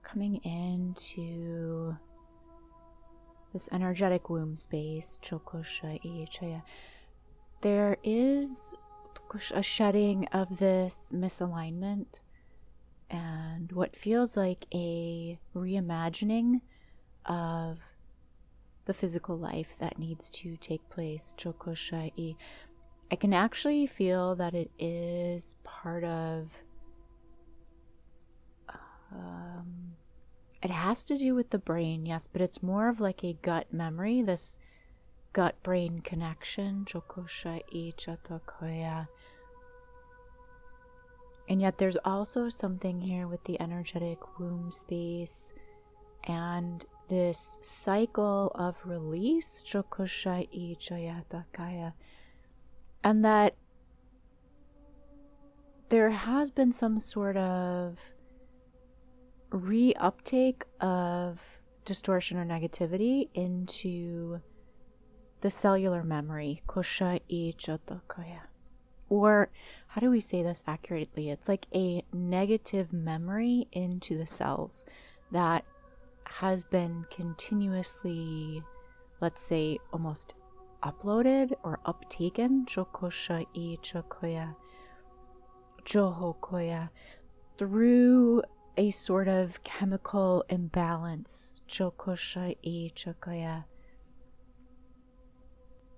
Coming into this energetic womb space, there is a shedding of this misalignment and what feels like a reimagining of the physical life that needs to take place. I can actually feel that it is part of it has to do with the brain, yes, but it's more of like a gut memory, this gut-brain connection. And yet there's also something here with the energetic womb space and this cycle of release, and that there has been some sort of reuptake of distortion or negativity into the cellular memory. Or how do we say this accurately? It's like a negative memory into the cells that has been continuously, let's say, almost uploaded or uptaken through a sort of chemical imbalance.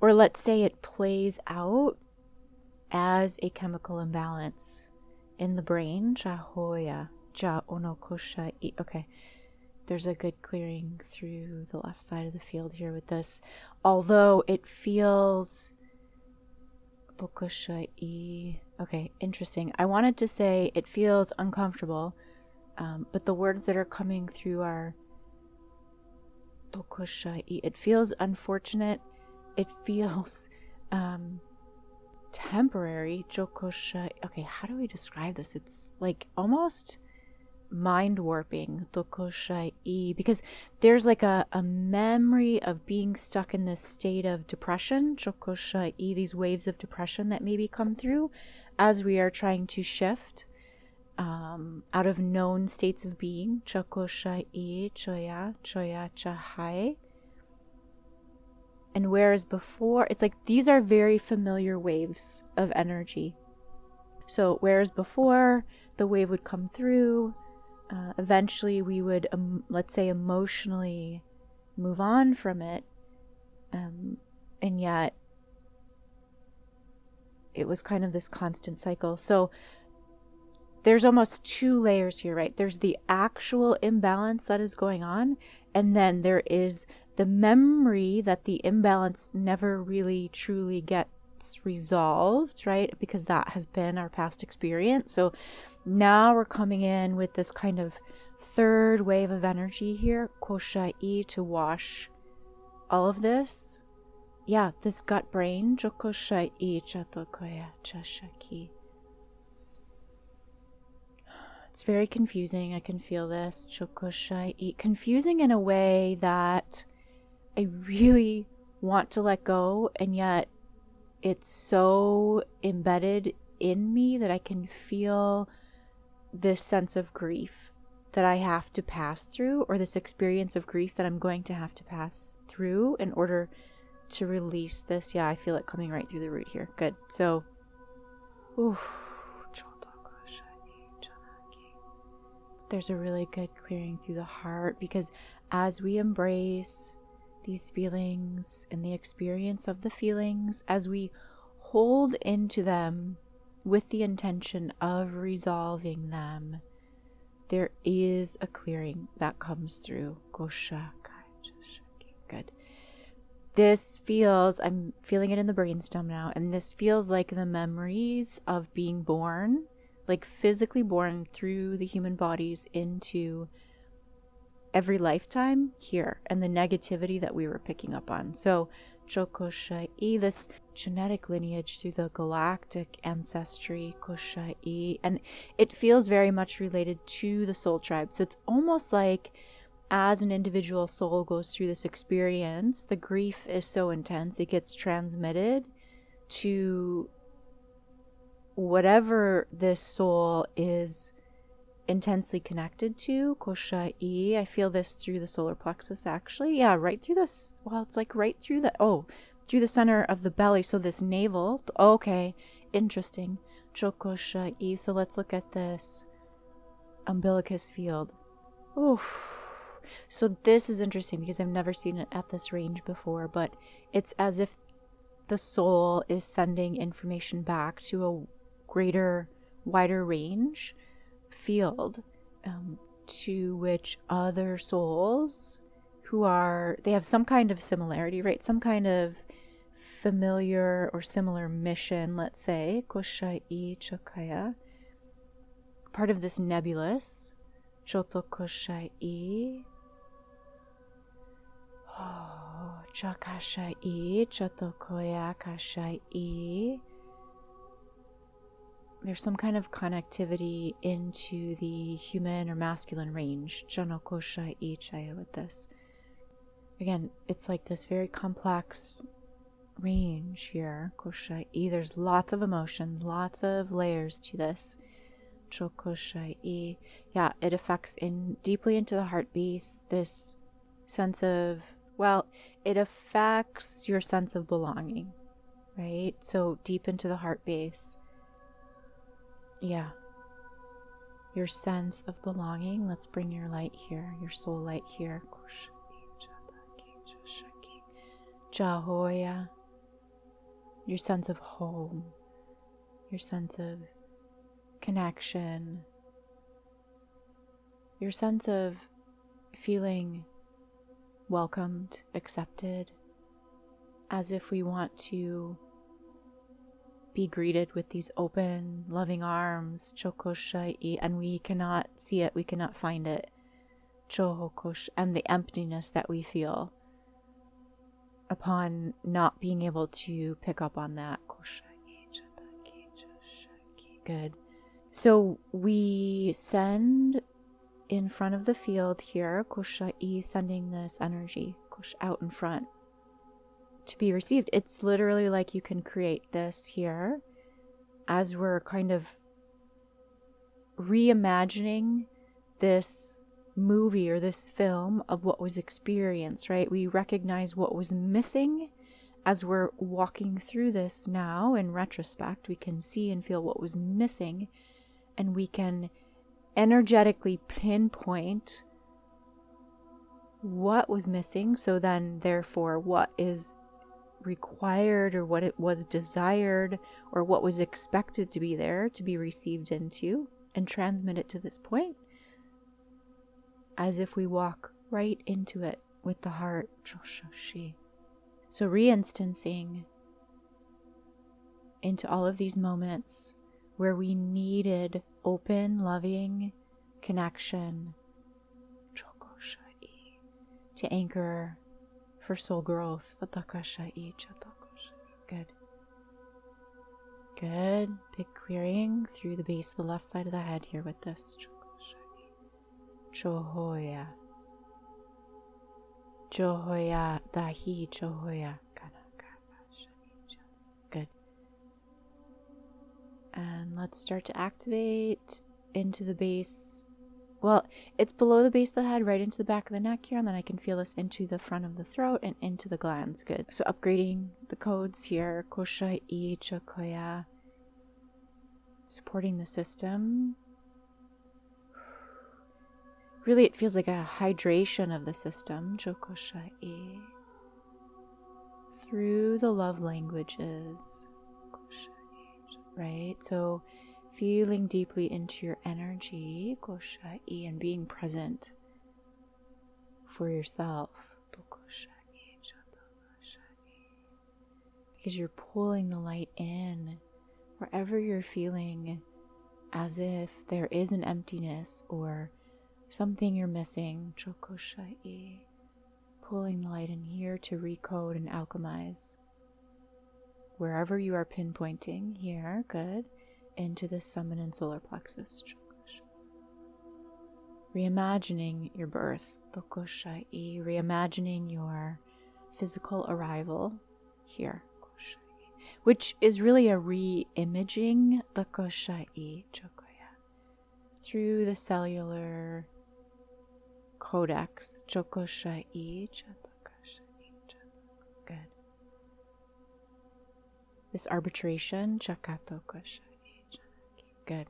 Or let's say it plays out as a chemical imbalance in the brain. Okay, there's a good clearing through the left side of the field here with this. Although it feels okay, interesting. I wanted to say it feels uncomfortable, but the words that are coming through are it feels unfortunate. It feels temporary. Okay, how do we describe this? It's like almost mind warping, because there's like a memory of being stuck in this state of depression, these waves of depression that maybe come through as we are trying to shift out of known states of being. And whereas before, it's like these are very familiar waves of energy. So whereas before the wave would come through, eventually we would, let's say, emotionally move on from it. And yet it was kind of this constant cycle. So there's almost two layers here, right? There's the actual imbalance that is going on. And then there is the memory that the imbalance never really truly gets resolved, right? Because that has been our past experience. So now we're coming in with this kind of third wave of energy here, koshai, to wash all of this. Yeah, this gut brain, jokoshai chatokoya chashaki. It's very confusing. I can feel this, chokoshai. Confusing in a way that I really want to let go, and yet it's so embedded in me that I can feel this sense of grief that I have to pass through, or this experience of grief that I'm going to have to pass through in order to release this. Yeah, I feel it coming right through the root here. Good. So, there's a really good clearing through the heart, because as we embrace these feelings and the experience of the feelings, as we hold into them with the intention of resolving them, there is a clearing that comes through. Good. This feels, I'm feeling it in the brainstem now, and this feels like the memories of being born, like physically born through the human bodies into every lifetime here, and the negativity that we were picking up on. So Chokoshai, this genetic lineage through the galactic ancestry, Koshai, and it feels very much related to the soul tribe. So it's almost like as an individual soul goes through this experience, the grief is so intense, it gets transmitted to whatever this soul is intensely connected to, koshai. I feel this through the solar plexus, actually. Yeah, right through this. Well, it's like right through through the center of the belly. So this navel. Okay, interesting. Chokoshai. So let's look at this umbilicus field. Oof. So this is interesting because I've never seen it at this range before, but it's as if the soul is sending information back to a greater, wider range field, to which other souls they have some kind of similarity, right? Some kind of familiar or similar mission, let's say, koshai chakaya, part of this nebulous, choto koshai, chakashai, choto koya kashai. There's some kind of connectivity into the human or masculine range, jano koshai chaya, with this. Again, it's like this very complex range here, koshai. There's lots of emotions, lots of layers to this. Chokoshai. Yeah, it affects deeply into the heart base, this sense of, it affects your sense of belonging, right? So deep into the heart base. Yeah. Your sense of belonging. Let's bring your light here, your soul light here. Jahoya. Your sense of home, your sense of connection, your sense of feeling welcomed, accepted, as if we want to be greeted with these open, loving arms, chokoshai, and we cannot see it, we cannot find it, chohokosh, and the emptiness that we feel upon not being able to pick up on that. Good. So we send in front of the field here, koshai, sending this energy out in front to be received. It's literally like you can create this here as we're kind of reimagining this movie or this film of what was experienced, right? We recognize what was missing as we're walking through this now. In retrospect, we can see and feel what was missing, and we can energetically pinpoint what was missing. So then, therefore, what is required, or what it was desired, or what was expected to be there to be received into, and transmit it to this point, as if we walk right into it with the heart. So re-instancing into all of these moments where we needed open, loving connection to anchor for soul growth. Good. Good. Big clearing through the base of the left side of the head here with this. Chohoya. Chohoya dahi chohoya. Good. And let's start to activate into the base. Well, it's below the base of the head, right into the back of the neck here, and then I can feel this into the front of the throat and into the glands. Good. So upgrading the codes here. Koshai chokoya. Supporting the system. Really, it feels like a hydration of the system, chokoshai, through the love languages, right? So feeling deeply into your energy, koshai, and being present for yourself, because you're pulling the light in wherever you're feeling as if there is an emptiness or something you're missing, chokoshai, pulling the light in here to recode and alchemize. Wherever you are pinpointing here, good, into this feminine solar plexus. Reimagining your birth, tokoshai, reimagining your physical arrival here, which is really a re-imaging, tokoshai, chokoya, through the cellular codex. Good. This arbitration. Good.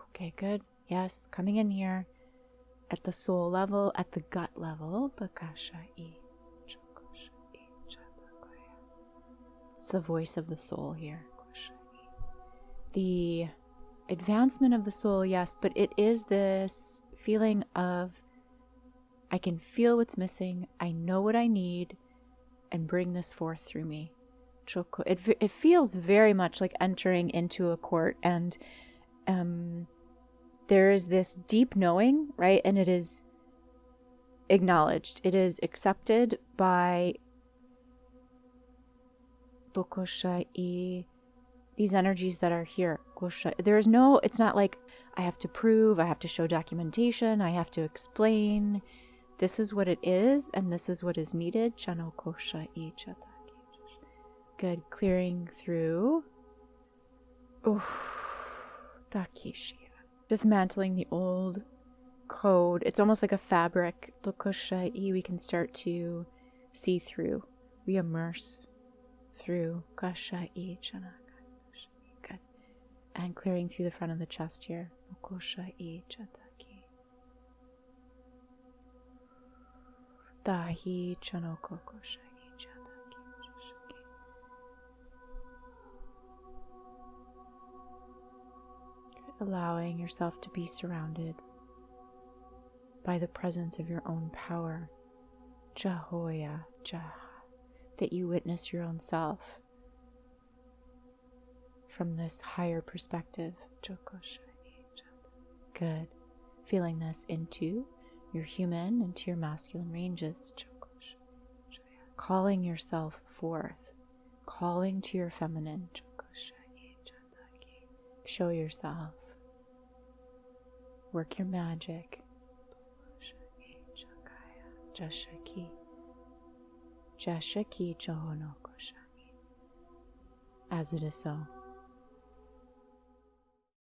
Okay, good. Yes, coming in here at the soul level, at the gut level. It's the voice of the soul here. The advancement of the soul, yes, but it is this feeling of I can feel what's missing, I know what I need, and bring this forth through me. It feels very much like entering into a court, and there is this deep knowing, right? And it is acknowledged. It is accepted by these energies that are here. There is no, it's not like I have to prove, I have to show documentation, I have to explain. This is what it is, and this is what is needed. Good. Clearing through. Dismantling the old code. It's almost like a fabric. We can start to see through. We immerse through. Good. And clearing through the front of the chest here. Allowing yourself to be surrounded by the presence of your own power. Jahoya, that you witness your own self from this higher perspective. Good. Feeling this into your human, into your masculine ranges. Calling yourself forth. Calling to your feminine. Show yourself. Work your magic. Jashaki. Jashaki Johono Koshani. As it is so.